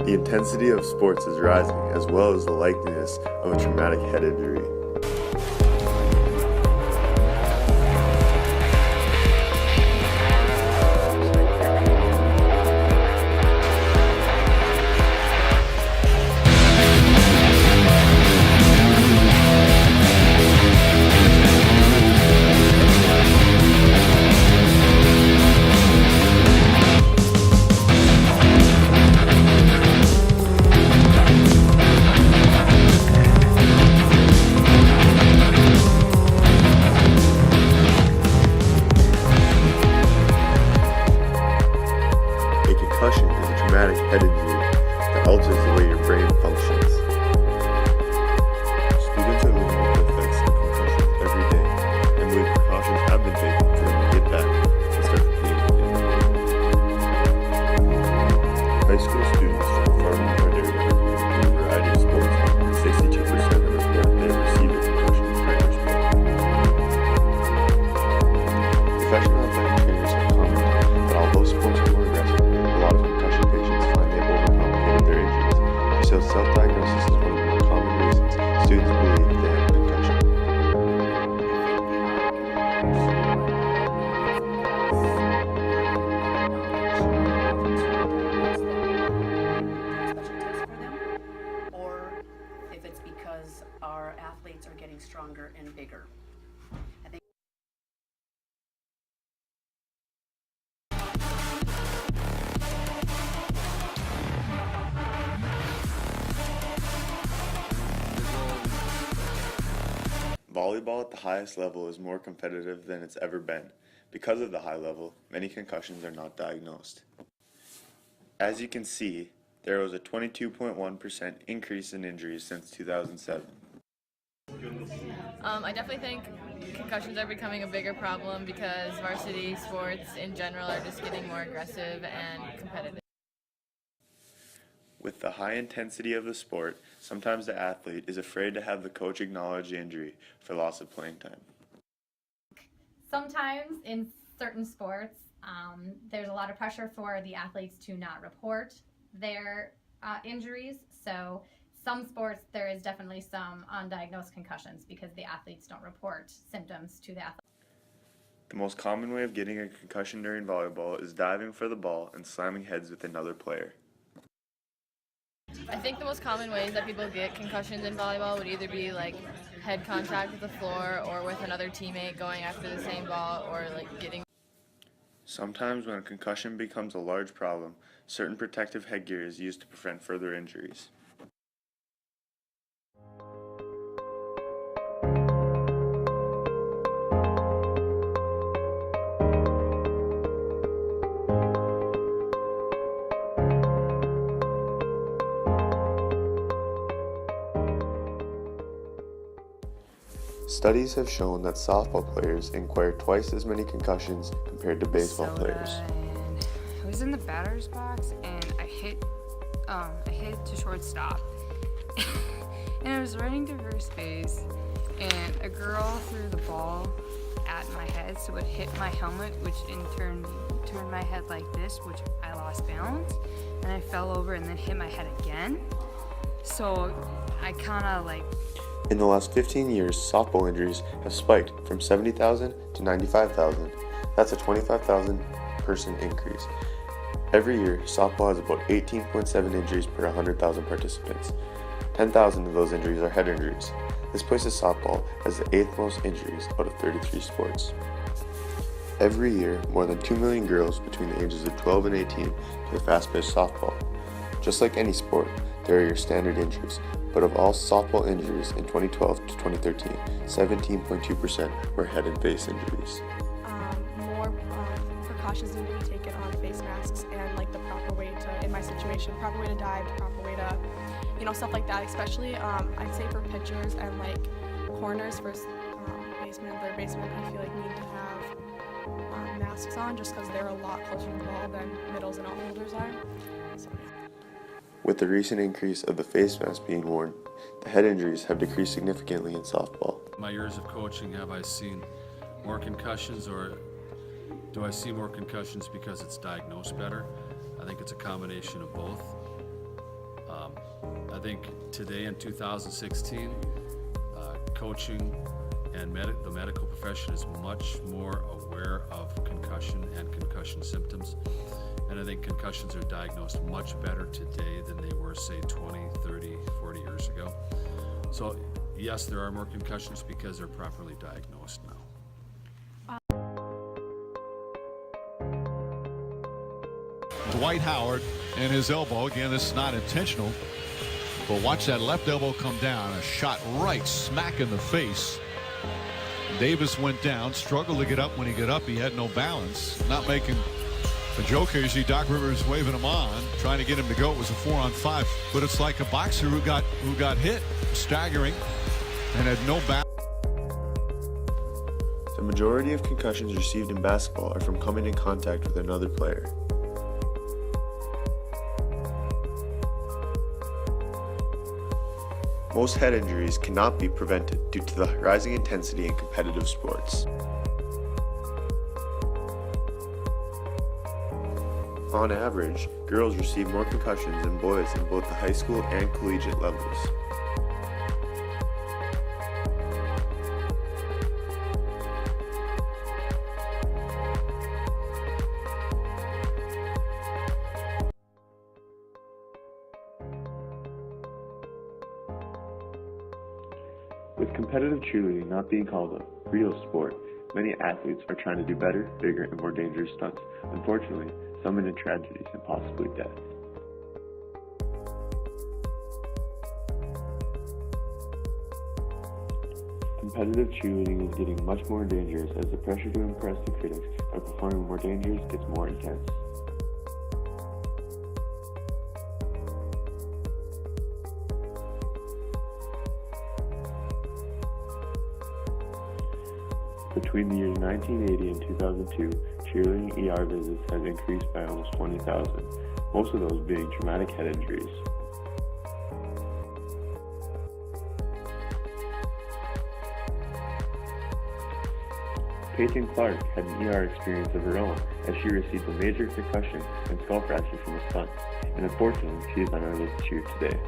The intensity of sports is rising, as well as the likeliness of a traumatic head injury. Concussion is a traumatic head injury that alters the way your brain functions. Students are living with the effects of concussions every day, and believe precautions have been taken for them to get back and start competing again. High school students from Farming area in a variety of sports, 62% have reported they have received a concussion during their sport. Professional athletic trainers have commented that although sports are more aggressive, a lot of concussion patients find they have overcomplicated their injuries. She says self-diagnosis is one of the more common reasons students believe they have a concussion. Or if it's because our athletes are getting stronger and bigger. I think Volleyball at the highest level is more competitive than it's ever been. Because of the high level, many concussions are not diagnosed. As you can see, there was a 22.1% increase in injuries since 2007. I definitely think concussions are becoming a bigger problem because varsity sports in general are just getting more aggressive and competitive. With the high intensity of the sport, sometimes the athlete is afraid to have the coach acknowledge the injury for loss of playing time. Sometimes in certain sports, there's a lot of pressure for the athletes to not report their injuries. So some sports, there is definitely some undiagnosed concussions because the athletes don't report symptoms to the athlete. The most common way of getting a concussion during volleyball is diving for the ball and slamming heads with another player. I think the most common ways that people get concussions in volleyball would either be like head contact with the floor or with another teammate going after the same ball or like getting. Sometimes when a concussion becomes a large problem, certain protective headgear is used to prevent further injuries. Studies have shown that softball players acquire twice as many concussions compared to baseball players. I was in the batter's box and I hit to shortstop. And I was running to first base and a girl threw the ball at my head, so it hit my helmet, which in turn turned my head like this, which I lost balance, and I fell over and then hit my head again. So I kind of like. In the last 15 years, softball injuries have spiked from 70,000 to 95,000. That's a 25,000 person increase. Every year, softball has about 18.7 injuries per 100,000 participants. 10,000 of those injuries are head injuries. This places softball as the 8th most injuries out of 33 sports. Every year, more than 2 million girls between the ages of 12 and 18 play fast-paced softball. Just like any sport, there are your standard injuries, but of all softball injuries in 2012 to 2013, 17.2% were head and face injuries. More precautions need to be taken on face masks and like the proper way to, in my situation, proper way to dive, proper way to, stuff like that. Especially, I'd say for pitchers and like corners for baseman and third baseman, I feel like need to have masks on just because they're a lot closer to the ball than middles and outfielders are. So, yeah. With the recent increase of the face mask being worn, the head injuries have decreased significantly in softball. My years of coaching, have I seen more concussions, or do I see more concussions because it's diagnosed better? I think it's a combination of both. I think today in 2016, coaching and the medical profession is much more aware of concussion and concussion symptoms. And I think concussions are diagnosed much better today than they were, say, 20, 30, 40 years ago. So yes, there are more concussions because they're properly diagnosed now. Dwight Howard and his elbow. Again, this is not intentional. But watch that left elbow come down. A shot right smack in the face. Davis went down, struggled to get up. When he got up, he had no balance. Not making a joke here. You see Doc Rivers waving him on, trying to get him to go. It was a 4-on-5. But it's like a boxer who got hit, staggering, and had no balance. The majority of concussions received in basketball are from coming in contact with another player. Most head injuries cannot be prevented due to the rising intensity in competitive sports. On average, girls receive more concussions than boys in both the high school and collegiate levels. With competitive cheerleading not being called a real sport, many athletes are trying to do better, bigger, and more dangerous stunts. Unfortunately, some end in tragedies and possibly death. Competitive cheerleading is getting much more dangerous as the pressure to impress the critics by performing more dangerous gets more intense. Between the years 1980 and 2002, cheerleading ER visits have increased by almost 20,000, most of those being traumatic head injuries. Peyton Clark had an ER experience of her own as she received a major concussion and skull fracture from a stunt, and unfortunately she is unable to cheer today.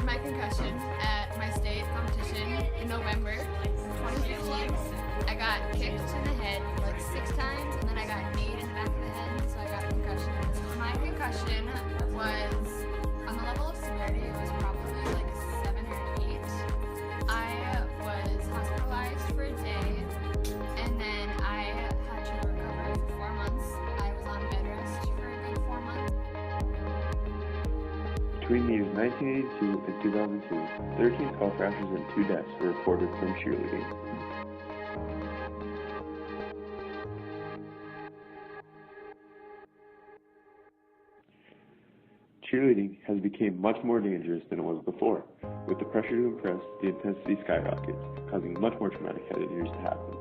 My concussion at my state competition in November 2015, I got kicked in the head like 6 times, and then I got kneed in the back of the head, so I got a concussion. My concussion was, on the level of severity, it was probably like a 7 or 8. I was hospitalized for a day, and then I had to recover for 4 months. I was on bed rest for a good 4 months. Between the years 1982 and 2002, 13 skull fractures and 2 deaths were reported from cheerleading. Cheerleading has become much more dangerous than it was before. With the pressure to impress, the intensity skyrockets, causing much more traumatic head injuries to happen.